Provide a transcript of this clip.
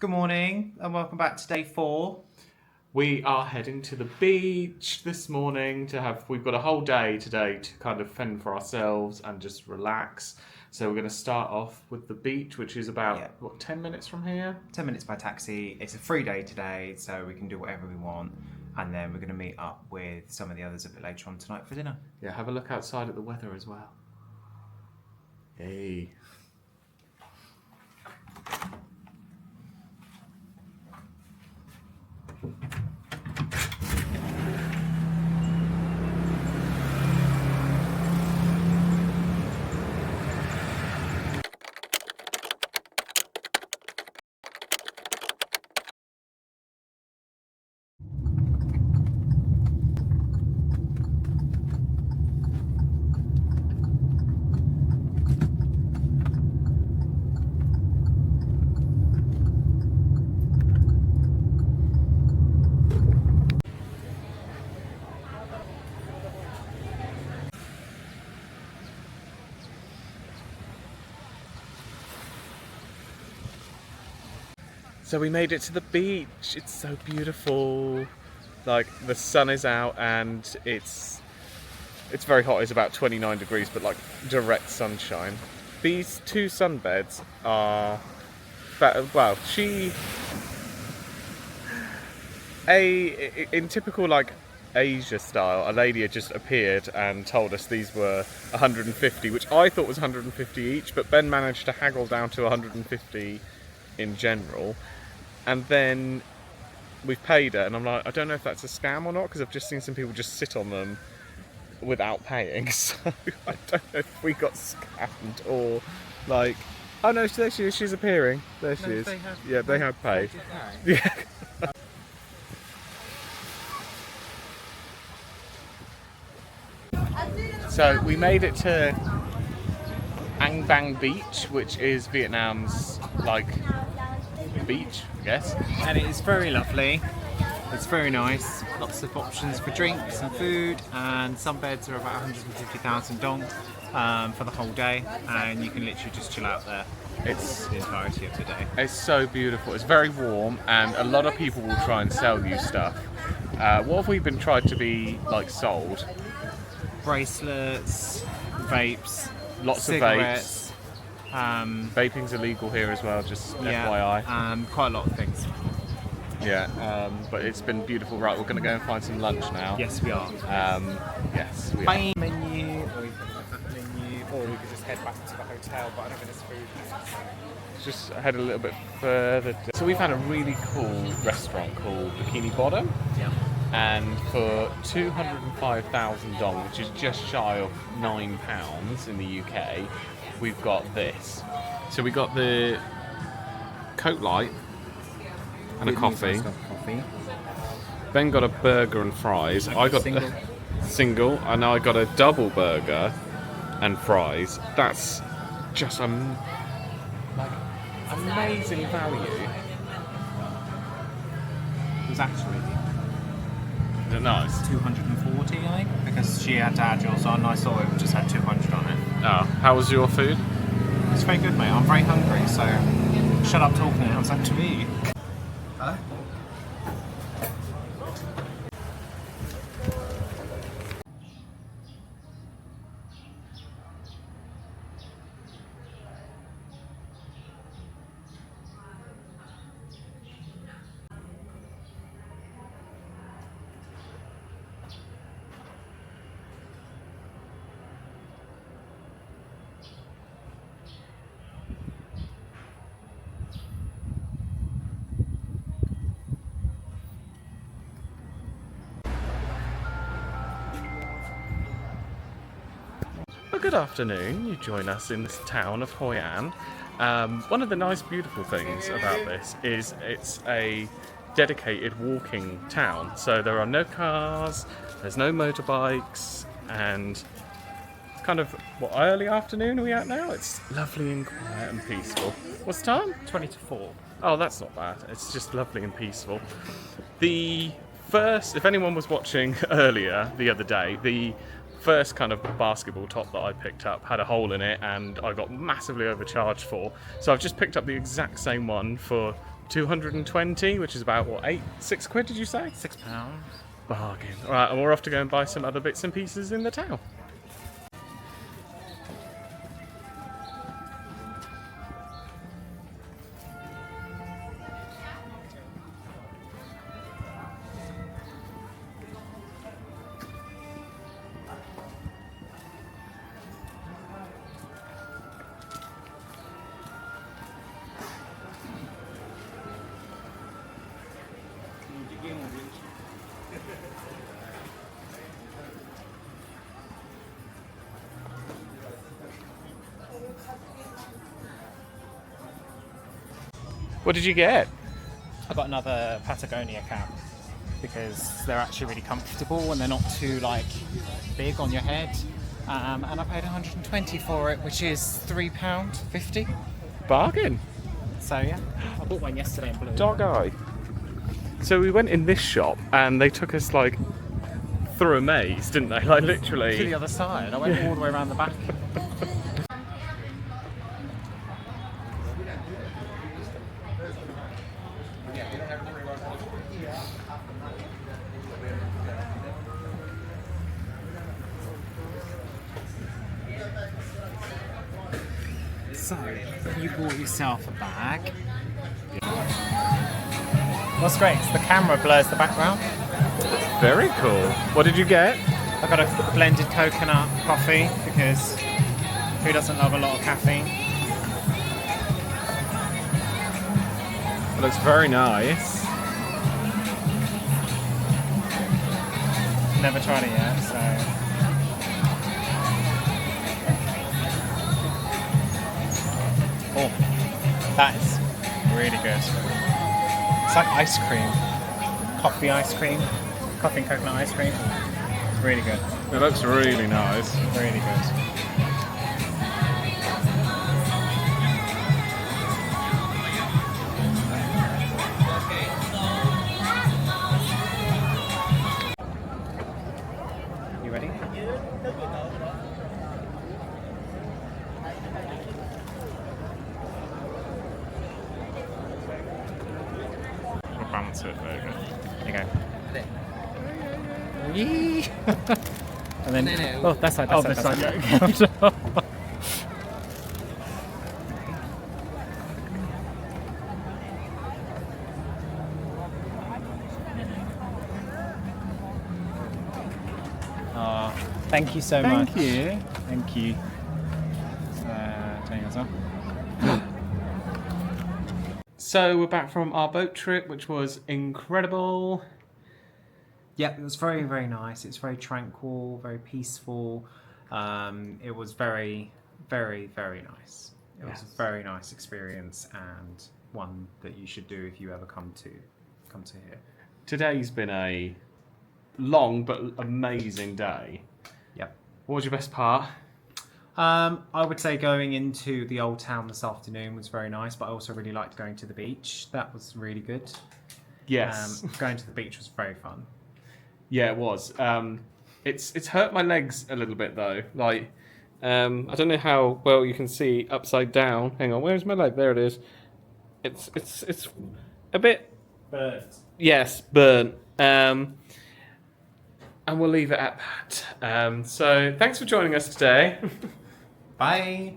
Good morning and welcome back to day 4. We are heading to the beach this morning we've got a whole day today to kind of fend for ourselves and just relax. So we're going to start off with the beach, which is about, 10 minutes from here? 10 minutes by taxi. It's a free day today, so we can do whatever we want. And then we're going to meet up with some of the others a bit later on tonight for dinner. Yeah, have a look outside at the weather as well. Hey. So we made it to the beach. It's so beautiful. Like, the sun is out and it's very hot. It's about 29 degrees, but like direct sunshine. These two sunbeds are in typical like Asia style, a lady had just appeared and told us these were 150, which I thought was 150 each, but Ben managed to haggle down to 150 in general. And then we've paid it, and I'm like, I don't know if that's a scam or not, because I've just seen some people just sit on them without paying. So I don't know if we got scammed or like. Oh no, there she is. She's appearing. There she is. They have paid. Yeah. So we made it to An Bang Beach, which is Vietnam's like beach, I guess. And it is very lovely. It's very nice. Lots of options for drinks and food, and some beds are about 150,000 dong for the whole day, and you can literally just chill out there. It's the entirety of the day. It's so beautiful. It's very warm, and a lot of people will try and sell you stuff. What have we been tried to be like sold? Bracelets, vapes, lots cigarettes. of vapes. Vaping's illegal here as well, just FYI. Quite a lot of things. Yeah, but it's been beautiful. Right, we're going to go and find some lunch now. Yes, we are. Yes, we Bye. are. Menu, or we could just head back to the hotel, but I don't think there's food. Just head a little bit further. So we found a really cool restaurant called Bikini Bottom. Yeah. And for 205,000 dong, which is just shy of £9 in the UK, we've got this. So we got the Coke Light and a coffee. Ben got a burger and fries. I got single. Single, and I got a double burger and fries. That's just amazing value. It was actually nice. 240, I think, because she had to add yours on. I saw it just had 200 on it. Oh, how was your food? It's very good, mate. I'm very hungry, so shut up talking. It was up to me. Huh? Well, good afternoon. You join us in this town of Hoi An. One of the nice, beautiful things about this is it's a dedicated walking town. So there are no cars, there's no motorbikes, and kind of, early afternoon are we at now? It's lovely and quiet and peaceful. What's the time? 20 to 4. Oh, that's not bad. It's just lovely and peaceful. The first, if anyone was watching earlier the other day, the first kind of basketball top that I picked up had a hole in it and I got massively overcharged for. So I've just picked up the exact same one for 220, which is about what, 6 quid? Did you say? £6. Bargain. All right, and we're off to go and buy some other bits and pieces in the town. What did you get? I got another Patagonia cap because they're actually really comfortable and they're not too like big on your head. And I paid 120 for it, which is £3.50. Bargain. So yeah, I bought one yesterday in blue. Dog eye. So we went in this shop and they took us like through a maze, didn't they? Like literally. To the other side. I went all the way around the back. So, you bought yourself a bag. What's great is the camera blurs the background. Very cool. What did you get? I got a blended coconut coffee because who doesn't love a lot of caffeine? It looks very nice. Never tried it yet, so. Oh, that is really good. It's like ice cream. Coffee ice cream. Coffee and coconut ice cream. It's really good. It looks really nice. Really good. You ready? We'll balance it over. There you go. Yee. And then, oh, that's side. That's side. Yeah. Thank you so much. Thank you. Thank you. Turn yours off. So we're back from our boat trip, which was incredible. Yeah, it was very, very nice. It's very tranquil, very peaceful. It was very, very, very nice. It was a very nice experience and one that you should do if you ever come to here. Today's been a long but amazing day. Yep. What was your best part? I would say going into the Old Town this afternoon was very nice, but I also really liked going to the beach. That was really good. Yes. Going to the beach was very fun. Yeah, it was. It's hurt my legs a little bit though. Like, I don't know how well you can see upside down. Hang on, where's my leg? There it is. It's a bit Burnt. Yes, burnt. And we'll leave it at that. So thanks for joining us today. Bye.